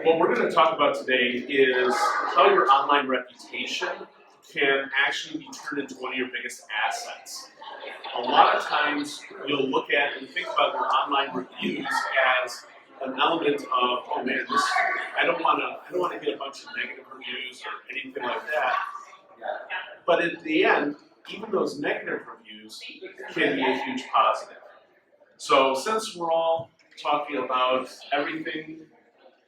What we're going to talk about today is how your online reputation can actually be turned into one of your biggest assets. A lot of times you'll look at and think about your online reviews as an element of, oh man, I don't want to get a bunch of negative reviews or anything like that. But at the end, even those negative reviews can be a huge positive. So since we're all talking about everything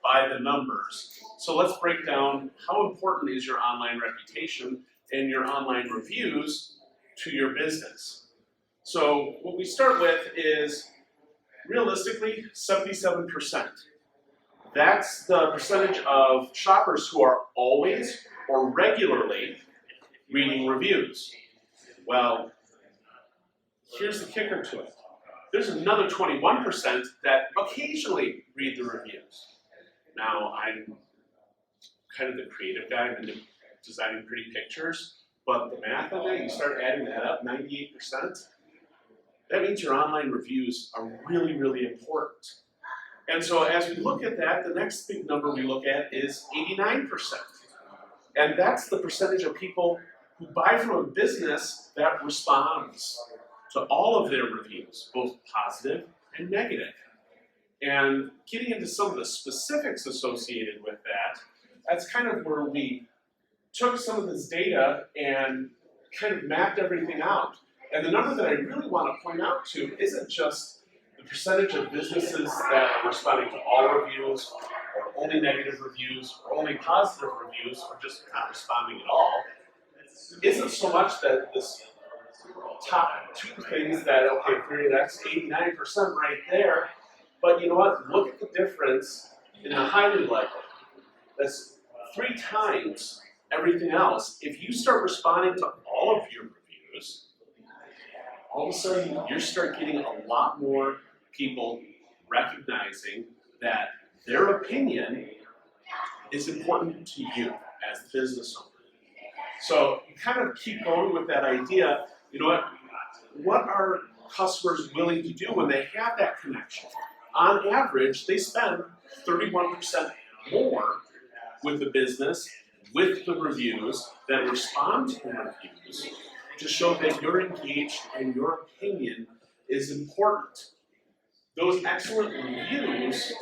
by the numbers, so let's break down how important is your online reputation and your online reviews to your business. So what we start with is realistically 77%. That's the percentage of shoppers who are always or regularly reading reviews. Well, here's the kicker to it. There's another 21% that occasionally read the reviews. Now, I'm kind of the creative guy. I'm into designing pretty pictures, but the math on that, you start adding that up, 98%, that means your online reviews are really, really important. And so as we look at that, the next big number we look at is 89%. And that's the percentage of people who buy from a business that responds to all of their reviews, both positive and negative. And getting into some of the specifics associated with that, that's kind of where we took some of this data and kind of mapped everything out. And the number that I really want to point out to isn't just the percentage of businesses that are responding to all reviews, or only negative reviews, or only positive reviews, or just not responding at all. Isn't so much that this top two things that, okay, that's 89% right there, but you know what? Look at the difference in the highly likely. That's 3 times everything else. If you start responding to all of your reviews, all of a sudden you start getting a lot more people recognizing that their opinion is important to you as the business owner. So you kind of keep going with that idea, you know what are customers willing to do when they have that connection? On average, they spend 31% more with the business, with the reviews, that respond to the reviews, to show that you're engaged and your opinion is important. Those excellent reviews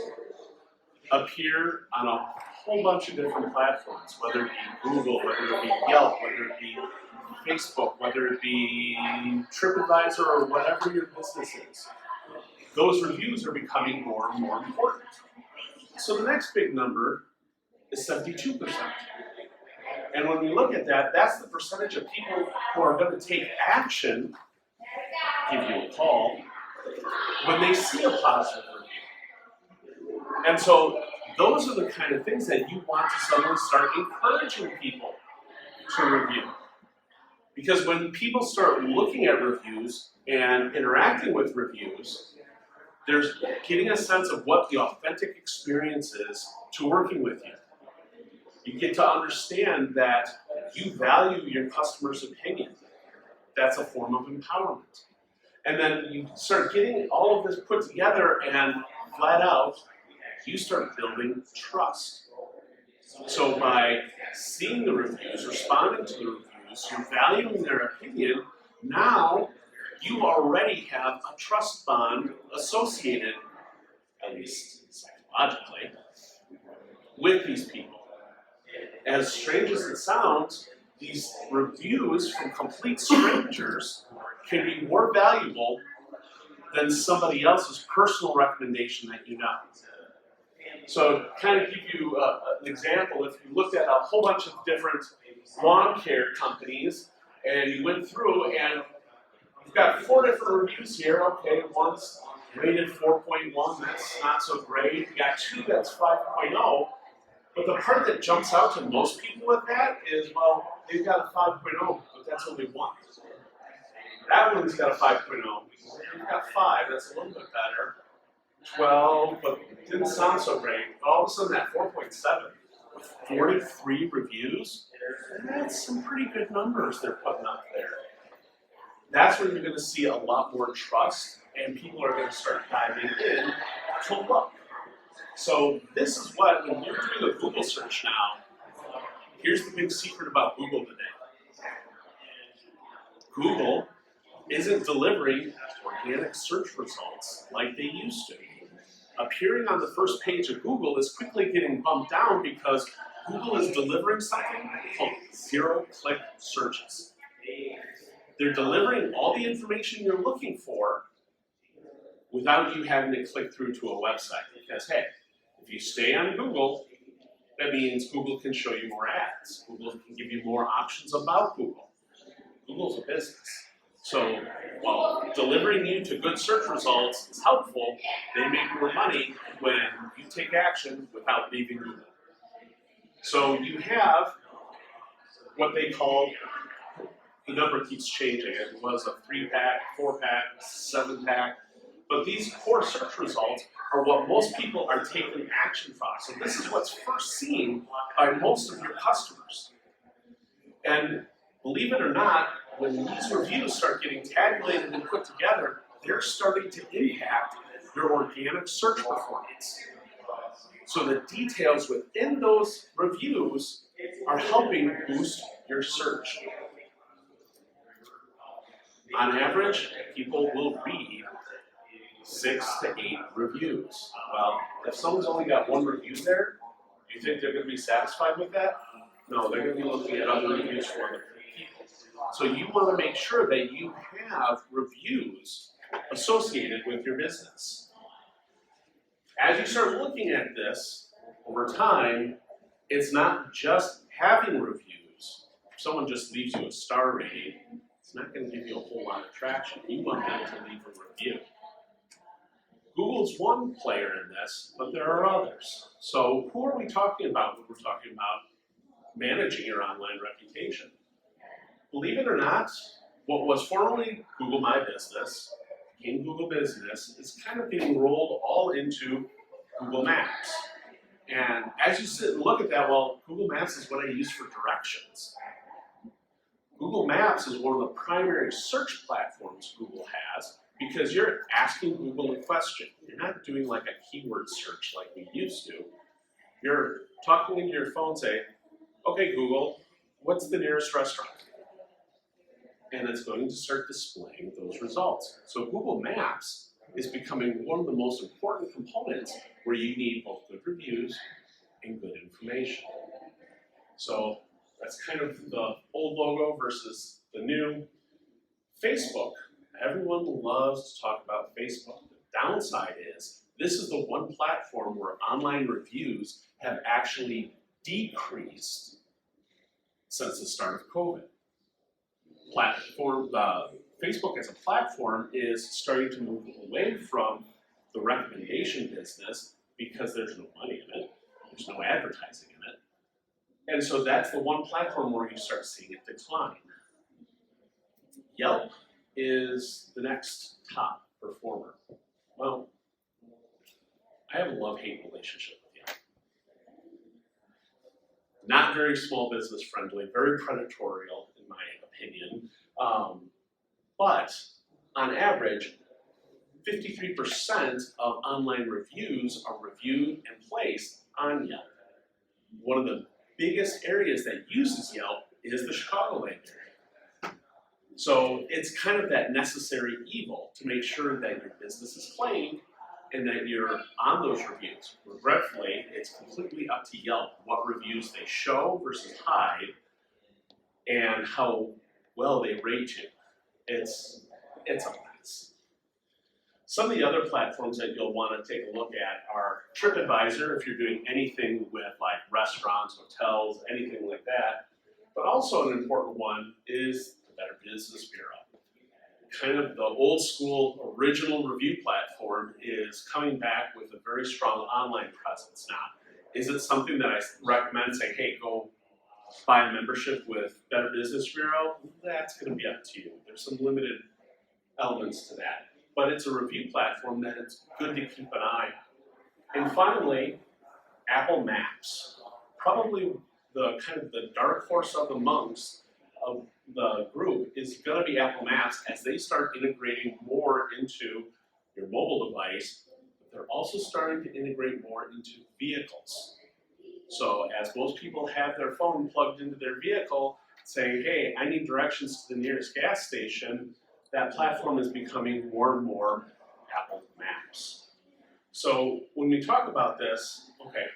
appear on a whole bunch of different platforms, whether it be Google, whether it be Yelp, whether it be Facebook, whether it be TripAdvisor, or whatever your business is. Those reviews are becoming more and more important. So the next big number is 72%. And when we look at that, that's the percentage of people who are going to take action, give you a call, when they see a positive review. And so those are the kind of things that you want to suddenly start encouraging people to review. Because when people start looking at reviews and interacting with reviews, there's getting a sense of what the authentic experience is to working with you. You get to understand that you value your customer's opinion. That's a form of empowerment. And then you start getting all of this put together, and flat out, you start building trust. So by seeing the reviews, responding to the reviews, you're valuing their opinion, now you already have a trust bond associated, at least psychologically, with these people. As strange as it sounds, these reviews from complete strangers can be more valuable than somebody else's personal recommendation that you know. So to kind of give you an example, if you looked at a whole bunch of different lawn care companies and you went through and you've got 4 different reviews here, okay, one's rated 4.1, that's not so great. You got 2 that's 5.0. But the part that jumps out to most people with that is, well, they've got a 5.0, but that's only 1. That one's got a 5.0. You've got 5, that's a little bit better. 12, but didn't sound so great. All of a sudden, that 4.7 with 43 reviews, that's some pretty good numbers they're putting up there. That's when you're going to see a lot more trust, and people are going to start diving in to look. So this is what, when you're doing a Google search now, here's the big secret about Google today. Google isn't delivering organic search results like they used to. Appearing on the first page of Google is quickly getting bumped down because Google is delivering something called zero-click searches. They're delivering all the information you're looking for without you having to click through to a website. Because, hey, if you stay on Google, that means Google can show you more ads. Google can give you more options about Google. Google's a business. So while delivering you to good search results is helpful, they make more money when you take action without leaving Google. So you have what they call, the number keeps changing. It was a 3-pack, 4-pack, 7-pack. But these core search results are what most people are taking action from. So this is what's first seen by most of your customers. And believe it or not, when these reviews start getting tabulated and put together, they're starting to impact your organic search performance. So the details within those reviews are helping boost your search. On average, people will read 6 to 8 reviews. Well, if someone's only got 1 review there, do you think they're going to be satisfied with that? No, they're going to be looking at other reviews for other people. So you want to make sure that you have reviews associated with your business. As you start looking at this over time, it's not just having reviews. If someone just leaves you a star rating, it's not going to give you a whole lot of traction. You want them to leave a review. Google's one player in this, but there are others. So who are we talking about when we're talking about managing your online reputation? Believe it or not, what was formerly Google My Business, became Google Business, is kind of getting rolled all into Google Maps. And as you sit and look at that, well, Google Maps is what I use for directions. Google Maps is one of the primary search platforms Google has because you're asking Google a question. You're not doing like a keyword search like we used to. You're talking into your phone saying, okay, Google, what's the nearest restaurant? And it's going to start displaying those results. So Google Maps is becoming one of the most important components where you need both good reviews and good information. So that's kind of the old logo versus the new. Facebook. Everyone loves to talk about Facebook. The downside is this is the one platform where online reviews have actually decreased since the start of COVID. Facebook as a platform is starting to move away from the recommendation business because there's no money in it, there's no advertising in it. And so that's the one platform where you start seeing it decline. Yelp is the next top performer. Well, I have a love-hate relationship with Yelp. Not very small business friendly, very predatory in my opinion. But on average, 53% of online reviews are reviewed and placed on Yelp. One of the biggest areas that uses Yelp is the Chicagoland area. So it's kind of that necessary evil to make sure that your business is claimed and that you're on those reviews. Regretfully, it's completely up to Yelp what reviews they show versus hide and how well they rate you. It's a mess. Some of the other platforms that you'll want to take a look at are TripAdvisor, if you're doing anything with like restaurants, hotels, anything like that. But also an important one is the Better Business Bureau. Kind of the old school original review platform is coming back with a very strong online presence now. Is it something that I recommend saying, hey, go buy a membership with Better Business Bureau? That's going to be up to you. There's some limited elements to that. But it's a review platform that it's good to keep an eye on. And finally, Apple Maps. Probably the kind of the dark horse of the monks of the group is going to be Apple Maps as they start integrating more into your mobile device. But they're also starting to integrate more into vehicles. So as most people have their phone plugged into their vehicle, saying, hey, I need directions to the nearest gas station, that platform is becoming more and more Apple Maps. So when we talk about this, okay,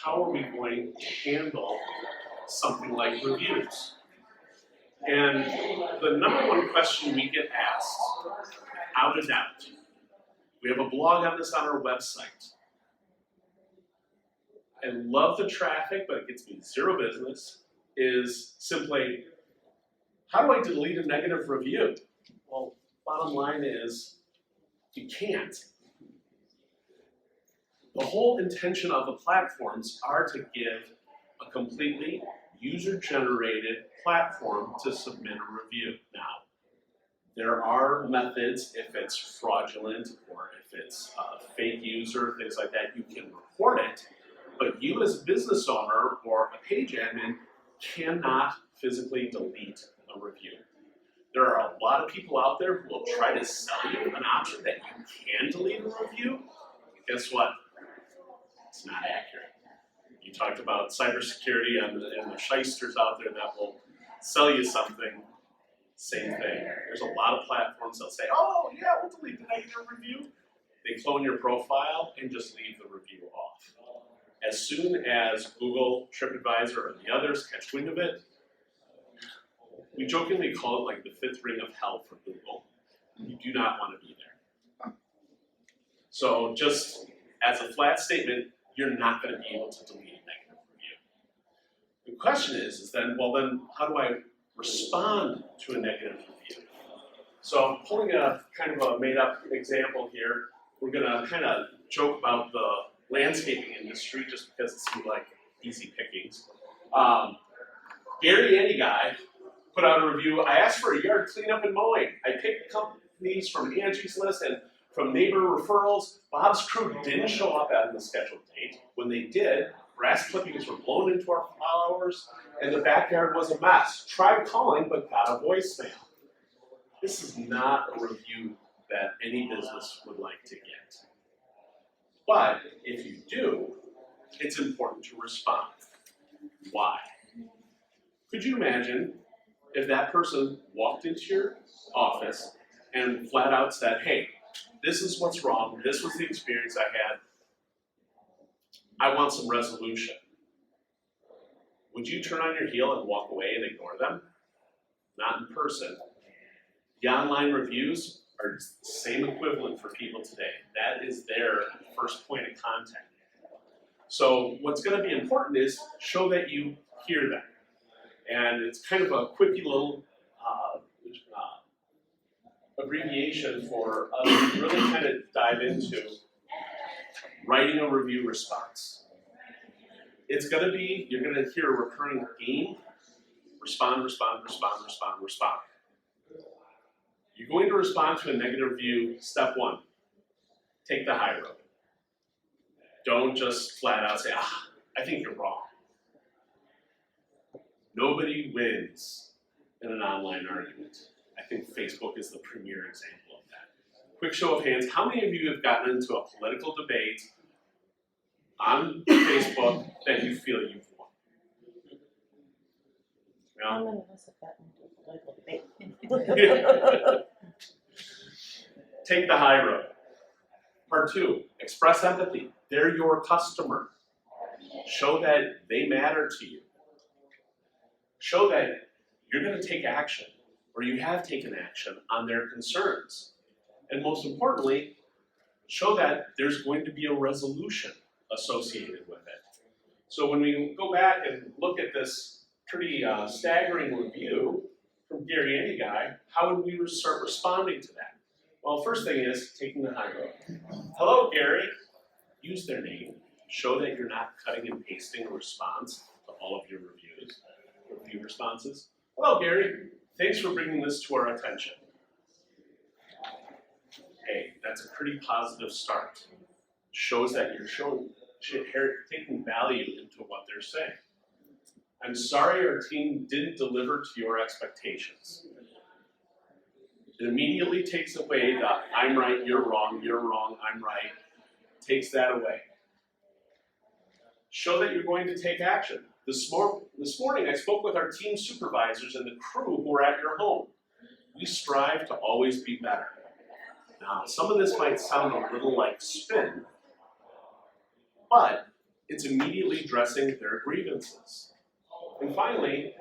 how are we going to handle something like reviews? And the number one question we get asked, out and out, we have a blog on this on our website. I love the traffic, but it gets me zero business, is simply, how do I delete a negative review? Well, bottom line is, you can't. The whole intention of the platforms are to give a completely user-generated platform to submit a review. Now, there are methods, if it's fraudulent or if it's a fake user, things like that, you can report it, but you as a business owner or a page admin cannot physically delete a review. There are a lot of people out there who will try to sell you an option that you can delete a review. Guess what? It's not accurate. You talked about cybersecurity and the shysters out there that will sell you something. Same thing. There's a lot of platforms that say, oh yeah, we'll delete the negative review. They clone your profile and just leave the review off. As soon as Google, TripAdvisor, or the others catch wind of it, we jokingly call it like the fifth ring of hell for Google. You do not want to be there. So just as a flat statement, you're not going to be able to delete a negative review. The question is then, well then, how do I respond to a negative review? So I'm pulling a kind of a made-up example here. We're going to kind of joke about the landscaping industry just because it seemed like easy pickings. Gary Andy guy put out a review. I asked for a yard cleanup and mowing. I picked companies from Angie's List and from neighbor referrals. Bob's crew didn't show up at the scheduled date. When they did, grass clippings were blown into our flowers and the backyard was a mess. Tried calling, but got a voicemail. This is not a review that any business would like to get. But if you do, it's important to respond. Why? Could you imagine if that person walked into your office and flat out said, hey, this is what's wrong, this was the experience I had, I want some resolution. Would you turn on your heel and walk away and ignore them? Not in person. The online reviews are the same equivalent for people today. That is their first point of contact. So what's going to be important is show that you hear them. And it's kind of a quippy little abbreviation for us to really kind of dive into writing a review response. It's going to be, you're going to hear a recurring theme: respond, respond, respond, respond, respond. You're going to respond to a negative review. Step one, take the high road. Don't just flat out say, I think you're wrong. Nobody wins in an online argument. I think Facebook is the premier example of that. Quick show of hands, how many of you have gotten into a political debate on Facebook that you feel you've won? How many of us have gotten into a political debate? Take the high road. Part two, express empathy. They're your customer. Show that they matter to you. Show that you're going to take action, or you have taken action on their concerns. And most importantly, show that there's going to be a resolution associated with it. So when we go back and look at this pretty staggering review from Gary Andy guy, how would we start responding to that? Well, first thing is taking the high road. Hello, Gary. Use their name. Show that you're not cutting and pasting a response to all of your review responses. Hello, Gary. Thanks for bringing this to our attention. Hey, that's a pretty positive start. Shows that you're taking value into what they're saying. I'm sorry our team didn't deliver to your expectations. It immediately takes away the I'm right, you're wrong, I'm right. takes that away. Show that you're going to take action. This morning, I spoke with our team supervisors and the crew who are at your home. We strive to always be better. Now, some of this might sound a little like spin, but it's immediately addressing their grievances. And finally,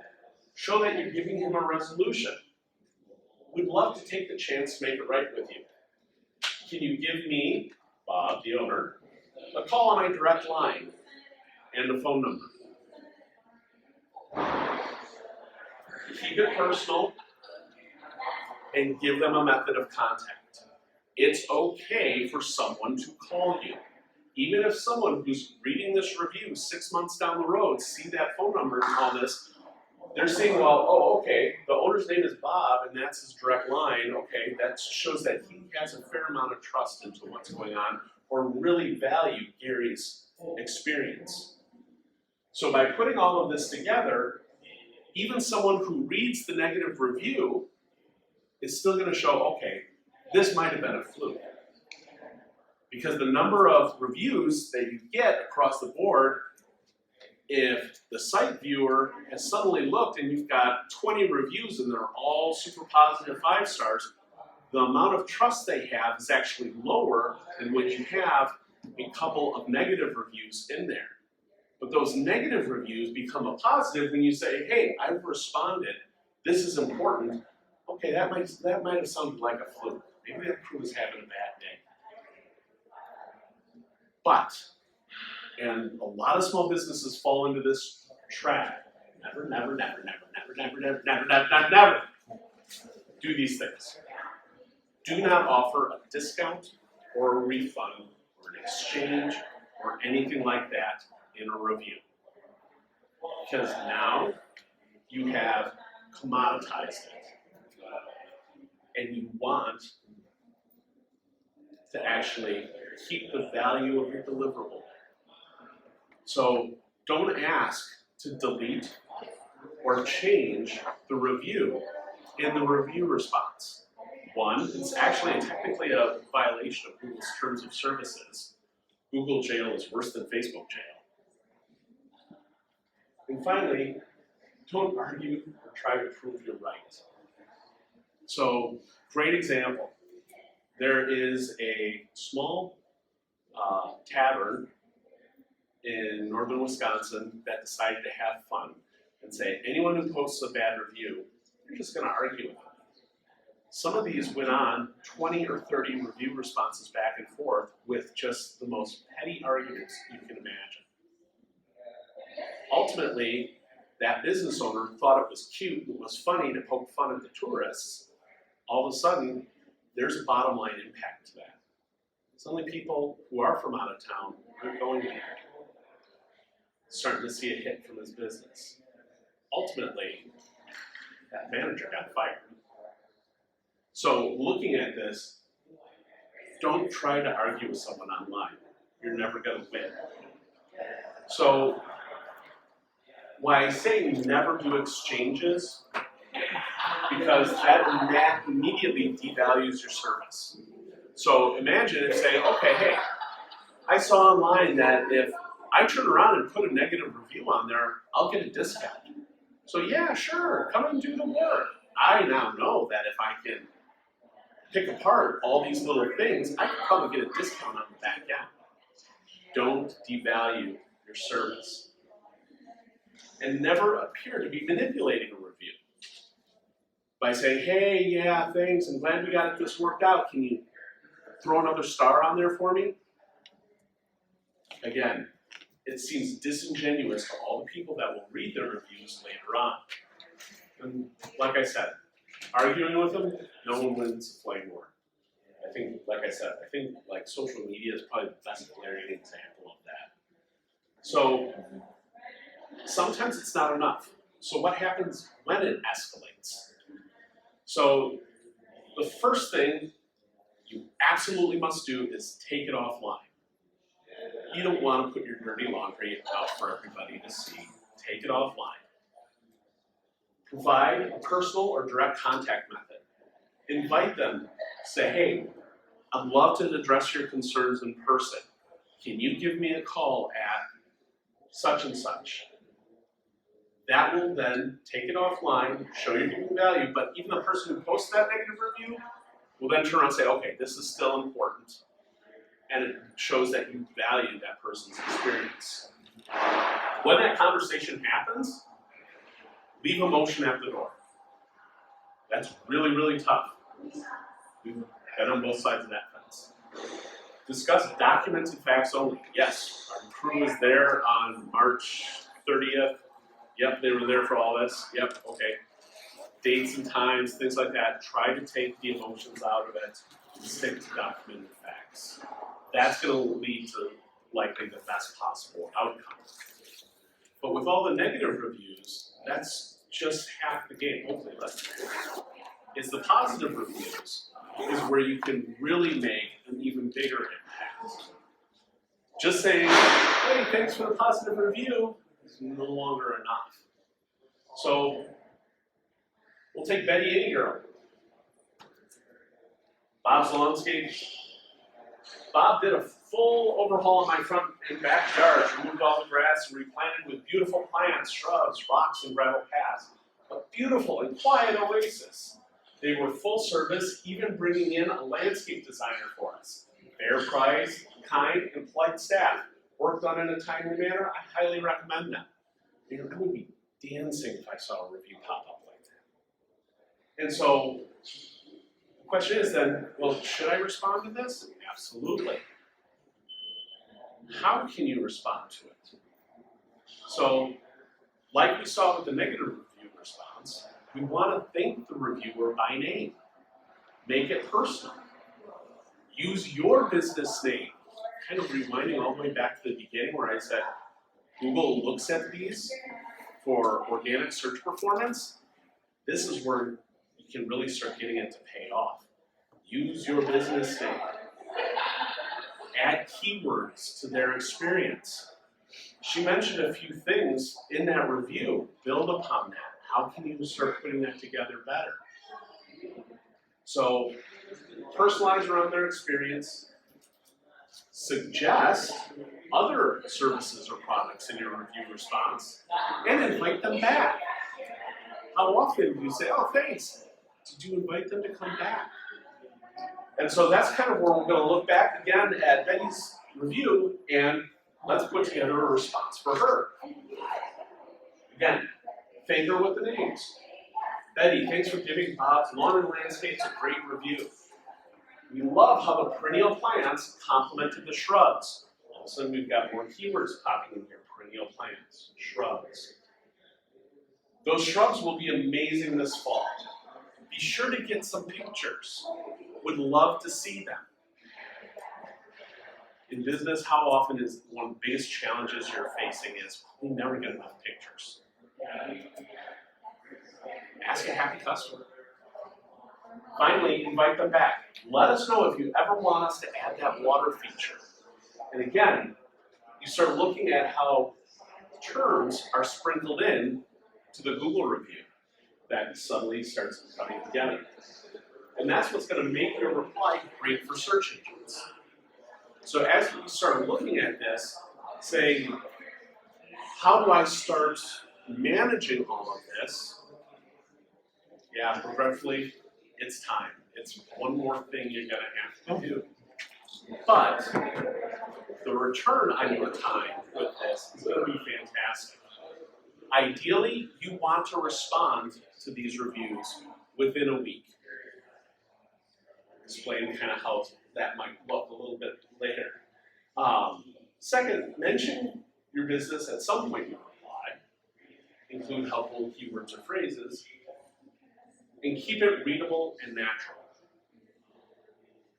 show that you're giving him a resolution. We'd love to take the chance to make it right with you. Can you give me, Bob, the owner, a call on my direct line and a phone number? Keep it personal and give them a method of contact. It's okay for someone to call you. Even if someone who's reading this review 6 months down the road see that phone number and all this, they're saying, well, oh, okay, the owner's name is Bob and that's his direct line. Okay, that shows that he has a fair amount of trust into what's going on or really value Gary's experience. So by putting all of this together, even someone who reads the negative review is still going to show, okay, this might have been a fluke. Because the number of reviews that you get across the board, if the site viewer has suddenly looked and you've got 20 reviews and they're all super positive 5 stars, the amount of trust they have is actually lower than when you have a couple of negative reviews in there. But those negative reviews become a positive when you say, hey, I've responded, this is important. Okay, that might have sounded like a fluke. Maybe that crew was having a bad day. But, and a lot of small businesses fall into this trap. Never do these things. Do not offer a discount or a refund or an exchange or anything like that in a review. Because now you have commoditized it. And you want to actually keep the value of your deliverable. So don't ask to delete or change the review in the review response. One, it's actually technically a violation of Google's terms of services. Google jail is worse than Facebook jail. And finally, don't argue or try to prove you're right. So, great example. There is a small tavern in northern Wisconsin that decided to have fun and say, anyone who posts a bad review, you're just going to argue with them. Some of these went on 20 or 30 review responses back and forth with just the most petty arguments you can imagine. Ultimately, that business owner thought it was cute and was funny to poke fun at the tourists. All of a sudden, there's a bottom line impact to that. Suddenly people who are from out of town aren't going there. Starting to see a hit from his business. Ultimately, that manager got fired. So looking at this, don't try to argue with someone online. You're never going to win. So why I say never do exchanges, because that immediately devalues your service. So imagine and say, okay, hey, I saw online that if I turn around and put a negative review on there, I'll get a discount. So yeah, sure, come and do the work. I now know that if I can pick apart all these little things, I can come and get a discount on the back end. Don't devalue your service. And never appear to be manipulating a review. By saying, hey, yeah, thanks, I'm glad we got this worked out. Can you throw another star on there for me? Again, it seems disingenuous to all the people that will read their reviews later on. And like I said, arguing with them, no one wins a flame war. I think, like I said, like social media is probably the best glaring example of that. So sometimes it's not enough. So what happens when it escalates? So the first thing you absolutely must do is take it offline. You don't want to put your dirty laundry out for everybody to see. Take it offline. Provide a personal or direct contact method. Invite them. Say, hey, I'd love to address your concerns in person. can you give me a call at such and such? That will then take it offline, show you're giving value, but even the person who posted that negative review will then turn around and say, okay, this is still important. And it shows that you value that person's experience. When that conversation happens, leave emotion at the door. That's really, really tough. We've been on both sides of that fence. Discuss documented facts only. Yes, our crew was there on March 30th. Yep, they were there for all this. Yep, okay. Dates and times, things like that. Try to take the emotions out of it and stick to documented facts. That's going to lead to likely the best possible outcome. But with all the negative reviews, that's just half the game. Hopefully less. It's the positive reviews is where you can really make an even bigger impact. Just saying, hey, thanks for the positive review is no longer enough. So we'll take Betty Any Girl. Bob's Landscape. Bob did a full overhaul of my front and back yards, removed all the grass, and replanted with beautiful plants, shrubs, rocks, and gravel paths. A beautiful and quiet oasis. They were full service, even bringing in a landscape designer for us. Fair price, kind, and polite staff. Work done in a timely manner. I highly recommend them. I would be dancing if I saw a review pop up like that. And so the question is then, well, should I respond to this? Absolutely. How can you respond to it? So, like we saw with the negative review response, we want to thank the reviewer by name. Make it personal. Use your business name. Kind of rewinding all the way back to the beginning where I said, Google looks at these for organic search performance. This is where you can really start getting it to pay off. Use your business name. Add keywords to their experience. She mentioned a few things in that review. Build upon that. How can you start putting that together better? So, personalize around their experience. Suggest other services or products in your review response, and invite them back. How often do you say, oh, thanks? Did you invite them to come back? And so that's kind of where we're going to look back again at Betty's review, and let's put together a response for her. Again, thank her with the names. Betty, thanks for giving Bob's Lawn and Landscapes a great review. We love how the perennial plants complemented the shrubs. All of a sudden we've got more keywords popping in here. Perennial plants, shrubs. Those shrubs will be amazing this fall. Be sure to get some pictures. Would love to see them. In business, how often is one of the biggest challenges you're facing is we never get enough pictures. Ask a happy customer. Finally, invite them back. Let us know if you ever want us to add that water feature. And again, you start looking at how terms are sprinkled in to the Google review. That suddenly starts coming together. And that's what's going to make your reply great for search engines. So as you start looking at this, saying, how do I start managing all of this? Yeah, regretfully, it's time. It's one more thing you're going to have to do. But the return on your time with this is going to be fantastic. Ideally, you want to respond to these reviews within a week. Explain kind of how that might look a little bit later. Second, mention your business at some point in your reply. Include helpful keywords or phrases. And keep it readable and natural.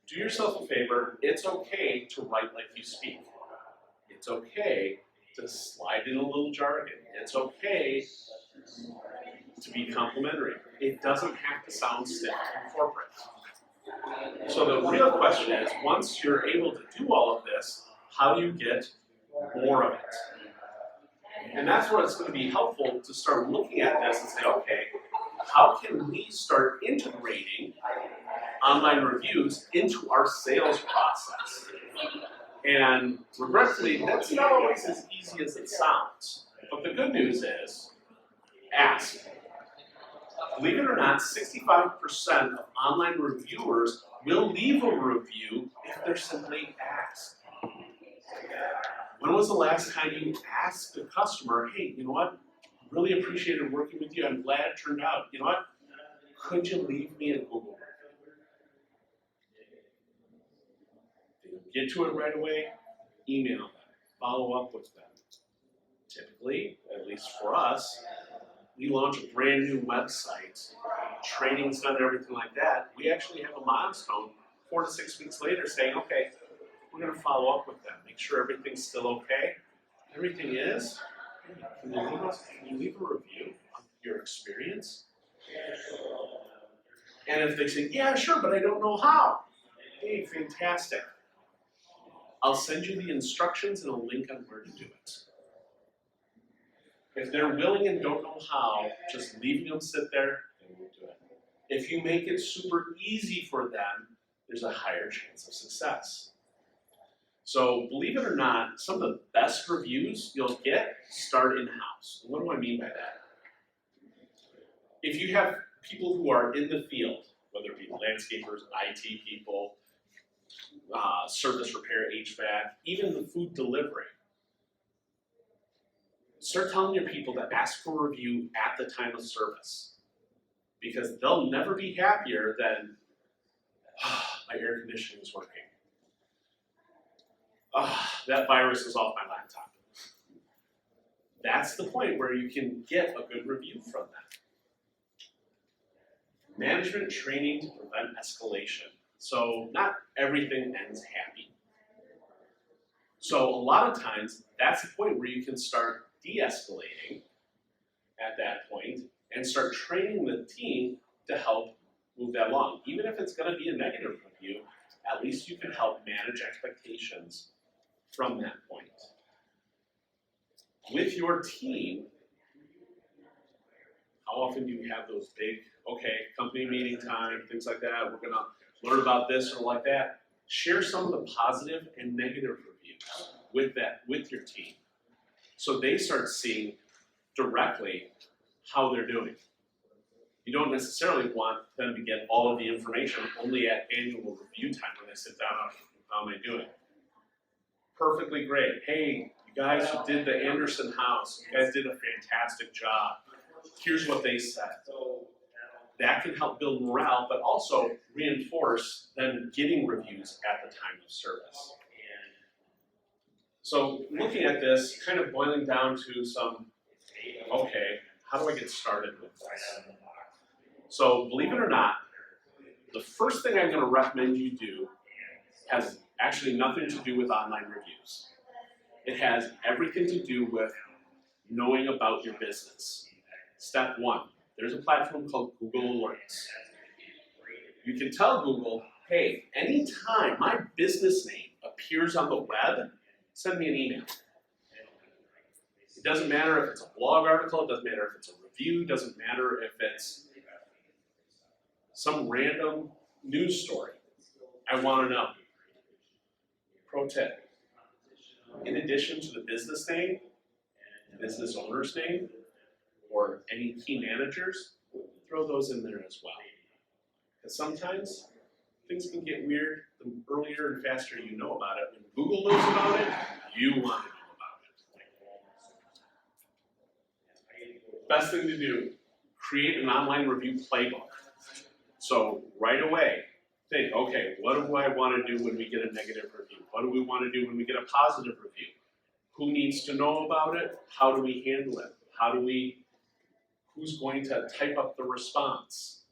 Do yourself a favor, it's okay to write like you speak. It's okay to slide in a little jargon. It's okay to be complimentary. It doesn't have to sound stiff and corporate. So the real question is, once you're able to do all of this, how do you get more of it? And that's where it's going to be helpful to start looking at this and say, okay, how can we start integrating online reviews into our sales process? And regretfully, that's not always as easy as it sounds. But the good news is, ask. Believe it or not, 65% of online reviewers will leave a review if they're simply asked. When was the last time you asked a customer, hey, you know what? Really appreciated working with you. I'm glad it turned out. You know what? Could you leave me a Google review? If they don't get to it right away, email them, follow up with them. Typically, at least for us, we launch a brand new website, training center, everything like that. We actually have a milestone 4 to 6 weeks later saying, okay, we're going to follow up with them, make sure everything's still okay. Everything is. Can you leave a review of your experience? And if they say, yeah, sure, but I don't know how. Hey, fantastic. I'll send you the instructions and a link on where to do it. If they're willing and don't know how, just leaving them sit there, they won't do it. If you make it super easy for them, there's a higher chance of success. So believe it or not, some of the best reviews you'll get start in-house. What do I mean by that? If you have people who are in the field, whether it be landscapers, IT people, service repair, HVAC, even the food delivery, start telling your people to ask for a review at the time of service. Because they'll never be happier than, my air conditioning is working. That virus is off my laptop. That's the point where you can get a good review from them. Management training to prevent escalation. So not everything ends happy. So a lot of times, that's the point where you can start de-escalating at that point and start training the team to help move that along. Even if it's going to be a negative review, at least you can help manage expectations from that point. With your team, how often do you have those big, okay, company meeting time, things like that, we're going to learn about this or like that? Share some of the positive and negative reviews with your team, so they start seeing directly how they're doing. You don't necessarily want them to get all of the information only at annual review time when they sit down, how am I doing? Perfectly great. Hey, you guys who did the Anderson house, you guys did a fantastic job. Here's what they said. That can help build morale, but also reinforce them getting reviews at the time of service. So looking at this, kind of boiling down to some, okay, how do I get started with this? So believe it or not, the first thing I'm going to recommend you do has actually nothing to do with online reviews. It has everything to do with knowing about your business. Step one, there's a platform called Google Alerts. You can tell Google, hey, anytime my business name appears on the web, send me an email. It doesn't matter if it's a blog article, it doesn't matter if it's a review, it doesn't matter if it's some random news story. I want to know. Pro tip. In addition to the business name, business owner's name, or any key managers, throw those in there as well. Because sometimes things can get weird the earlier and faster you know about it. When Google knows about it, you want to know about it. Best thing to do, create an online review playbook. So right away, think, okay, what do I want to do when we get a negative review? What do we want to do when we get a positive review? Who needs to know about it? How do we handle it? Who's going to type up the response?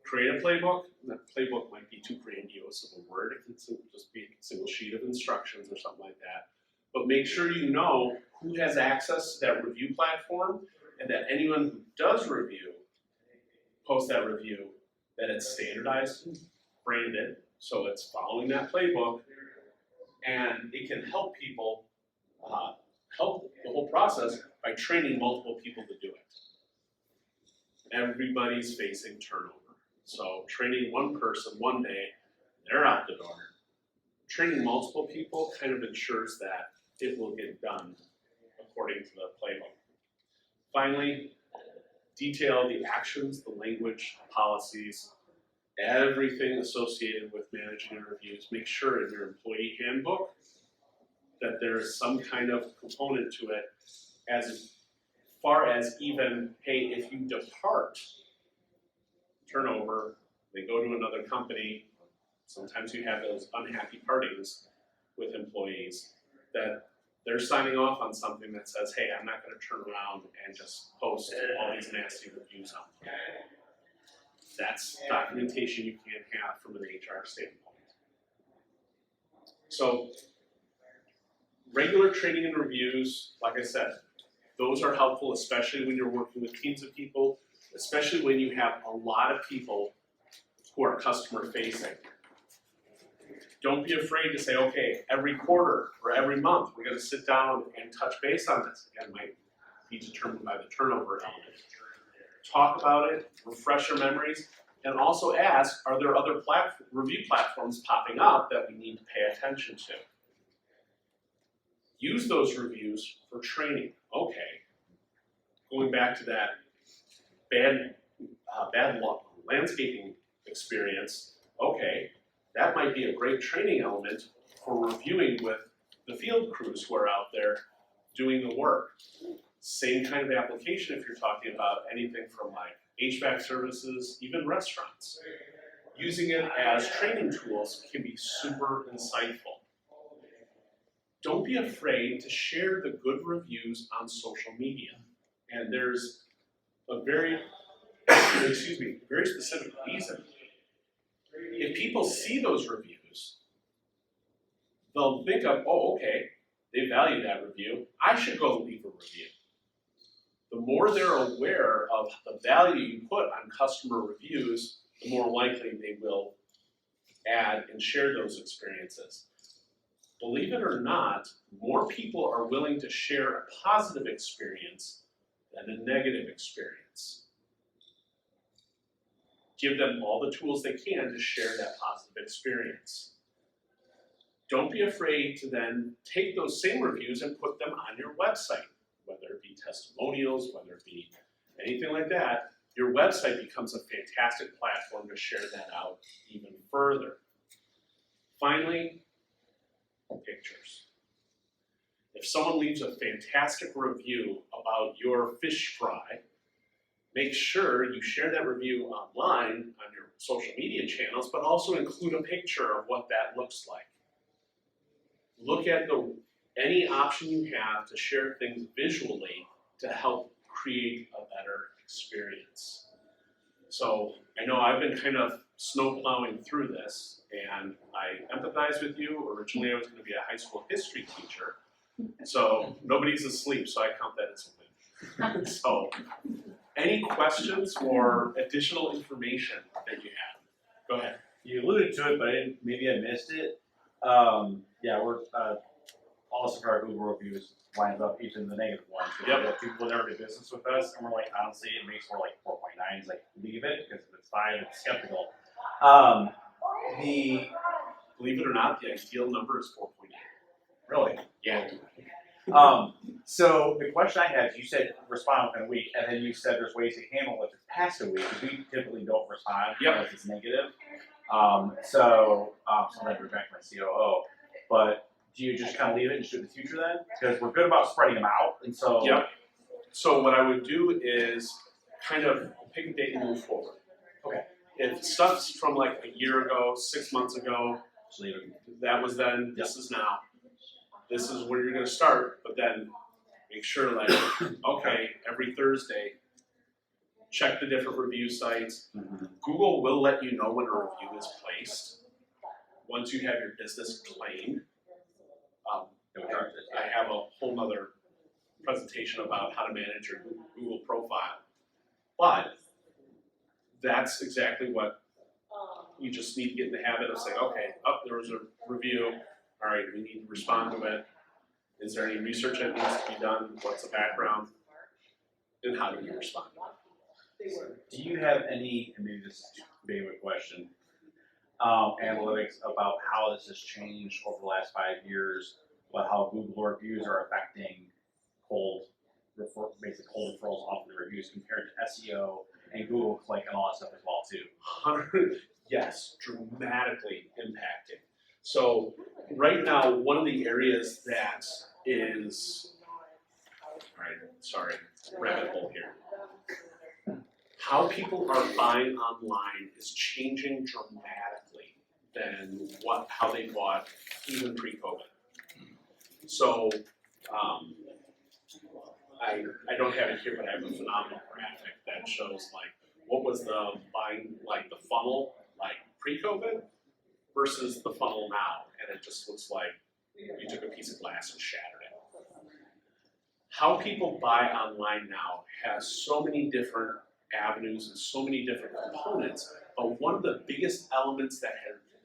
Create a playbook. That playbook might be too grandiose of a word. It can just be a single sheet of instructions or something like that. But make sure you know who has access to that review platform, and that anyone who does review, post that review, that it's standardized and branded, so it's following that playbook, and it can help people, help the whole process by training multiple people to do it. Everybody's facing turnover. So training one person one day, they're out the door. training multiple people kind of ensures that it will get done according to the playbook. Finally, detail the actions, the language, policies, everything associated with managing interviews. Make sure in your employee handbook that there is some kind of component to it as far as even, hey, if you depart, turnover, they go to another company, sometimes you have those unhappy partings with employees that they're signing off on something that says, hey, I'm not going to turn around and just post all these nasty reviews on them. That's documentation you can't have from an HR standpoint. So, regular training and reviews, like I said, those are helpful, especially when you're working with teams of people, especially when you have a lot of people who are customer facing. Don't be afraid to say, okay, every quarter or every month, we're going to sit down and touch base on this. Again, it might be determined by the turnover element. Talk about it, refresh your memories, and also ask, are there other review platforms popping up that we need to pay attention to? Use those reviews for training. Okay, going back to that bad landscaping experience, okay, that might be a great training element for reviewing with the field crews who are out there doing the work. Same kind of application if you're talking about anything from like HVAC services, even restaurants. Using it as training tools can be super insightful. Don't be afraid to share the good reviews on social media. And there's a very specific reason. If people see those reviews, they'll think of, oh, okay, they value that review. I should go leave a review. The more they're aware of the value you put on customer reviews, the more likely they will add and share those experiences. Believe it or not, more people are willing to share a positive experience than a negative experience. Give them all the tools they can to share that positive experience. Don't be afraid to then take those same reviews and put them on your website, whether it be testimonials, whether it be anything like that. Your website becomes a fantastic platform to share that out even further. Finally, pictures. If someone leaves a fantastic review about your fish fry, make sure you share that review online on your social media channels, but also include a picture of what that looks like. Look at any option you have to share things visually to help create a better experience. So I know I've been kind of snow plowing through this, and I empathize with you. Originally I was going to be a high school history teacher, so nobody's asleep, so I count that as a win. So, any questions or additional information that you have? Go ahead. You alluded to it, but maybe I missed it. Yeah, we're all of our Google reviews lines up each in the negative one. So Yep. people never do business with us, and we're like, honestly, it makes for like 4.9s. Like, leave it because if it's 5, it's skeptical. Believe it or not, the ideal number is 4.8. Really? Yeah. So the question I had is, you said respond within a week, and then you said there's ways to handle it if it's past a week, because we typically don't respond unless it's negative. Sometimes we're back to my COO, but do you just kind of leave it and shoot in the future then? Because we're good about spreading them out, and so. Yep. So what I would do is kind of pick a date and move forward. Okay. If stuff's from like a year ago, 6 months ago, Just leave it. that was then, this is now. This is where you're going to start, but then make sure, like, okay, every Thursday, check the different review sites. Mm-hmm. Google will let you know when a review is placed. Once you have your business claimed, I have a whole nother presentation about how to manage your Google profile. But that's exactly what you just need to get in the habit of saying, okay, there was a review. All right, we need to respond to it. Is there any research that needs to be done? What's the background? And how do you respond? Do you have any, and maybe this is a big of a question, analytics about how this has changed over the last 5 years, but how Google reviews are affecting basic cold referrals off of the reviews compared to SEO and Google click and all that stuff as well too. Yes, dramatically impacting. So right now, one of the areas that is, all right, sorry, rabbit hole here. How people are buying online is changing dramatically than how they bought even pre-COVID. So I don't have it here, but I have a phenomenal graphic that shows like what was the buying, like the funnel like pre-COVID versus the funnel now, and it just looks like you took a piece of glass and shattered it. How people buy online now has so many different avenues and so many different components, but one of the biggest elements that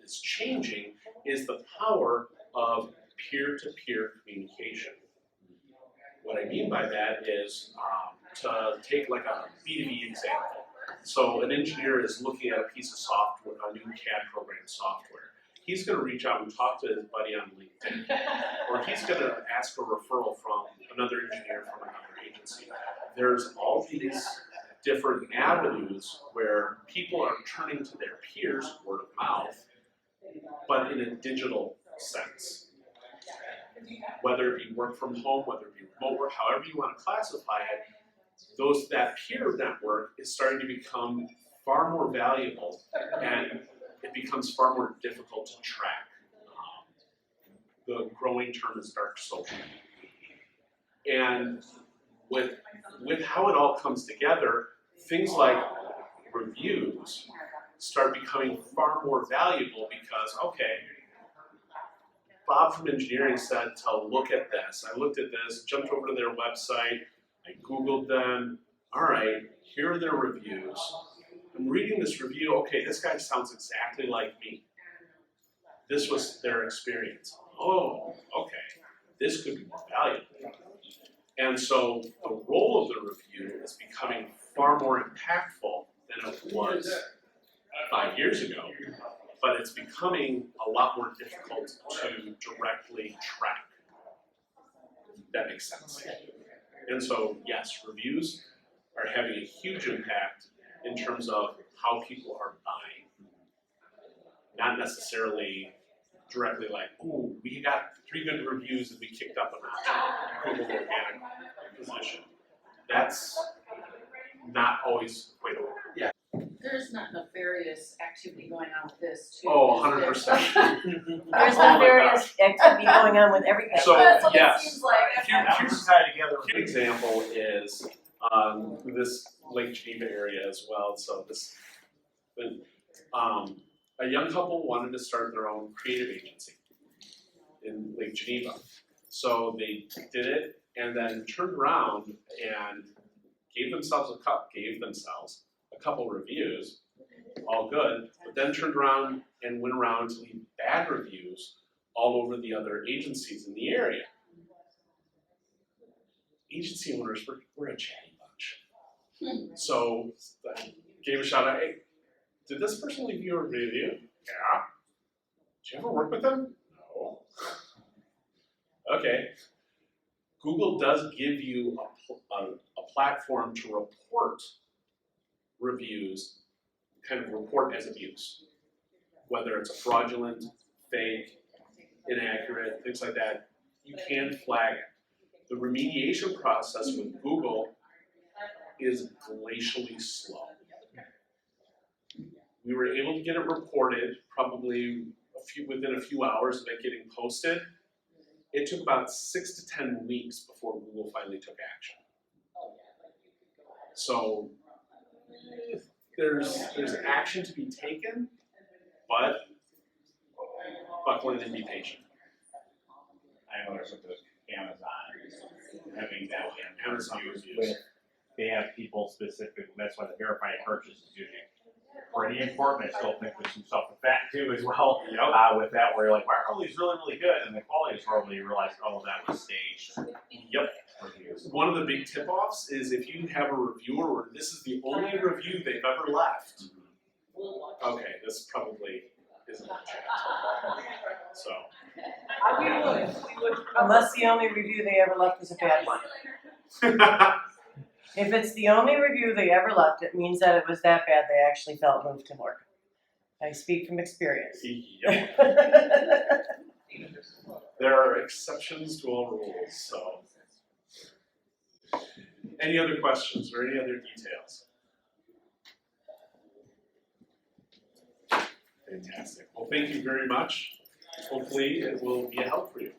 is changing is the power of peer-to-peer communication. What I mean by that is to take like a B2B example. So an engineer is looking at a piece of software, a new CAD program software. He's going to reach out and talk to his buddy on LinkedIn, or he's going to ask a referral from another engineer from another agency. There's all these different avenues where people are turning to their peers, word of mouth, but in a digital sense. Whether it be work from home, whether it be remote work, however you want to classify it, that peer network is starting to become far more valuable, and it becomes far more difficult to track. The growing term is dark social. And with how it all comes together, things like reviews start becoming far more valuable because, okay, Bob from engineering said to look at this. I looked at this, jumped over to their website, I Googled them. All right, here are their reviews. I'm reading this review, okay, this guy sounds exactly like me. This was their experience. Oh, okay, this could be more valuable. And so the role of the review is becoming far more impactful than it was 5 years ago, but it's becoming a lot more difficult to directly track. That makes sense. And so, yes, reviews are having a huge impact in terms of how people are buying. Not necessarily directly like, ooh, we got 3 good reviews and we kicked up a notch. Google organic position. That's not always quite over. Yeah. There's not nefarious activity going on with this too. Oh, 100%. There's Oh my nefarious activity going on with everything. So, That's what yes. it seems like. Here's tied together. An example is this Lake Geneva area as well. So a young couple wanted to start their own creative agency in Lake Geneva. So they did it and then turned around and gave themselves a couple reviews, all good, but then turned around and went around to leave bad reviews all over the other agencies in the area. Agency owners, we're a chatty bunch. So gave a shout out, hey, did this person leave you a review? Yeah. Did you ever work with them? No. Okay. Google does give you a platform to report reviews, kind of report as abuse. Whether it's a fraudulent, fake, inaccurate, things like that, you can flag it. The remediation process with Google is glacially slow. We were able to get it reported probably within a few hours of it getting posted. It took about 6 to 10 weeks before Google finally took action. So there's action to be taken, but buckle in and be patient. I noticed with Amazon having that Amazon reviews. They have people specific. That's why the verified purchase is usually pretty important. I still think there's some stuff with that too as well. Yep. With that, where you're like, why are all these really, really good? And the quality is horrible. You realize, oh, that was staged. Yep. One of the big tip-offs is if you have a reviewer where this is the only review they've ever left. Okay, this probably isn't in chat. So, Unless the only review they ever left was a bad one. If it's the only review they ever left, it means that it was that bad they actually felt moved to work. I speak from experience. yep, there are exceptions to all rules, so. Any other questions or any other details? Fantastic. Well, thank you very much. Hopefully it will be a help for you.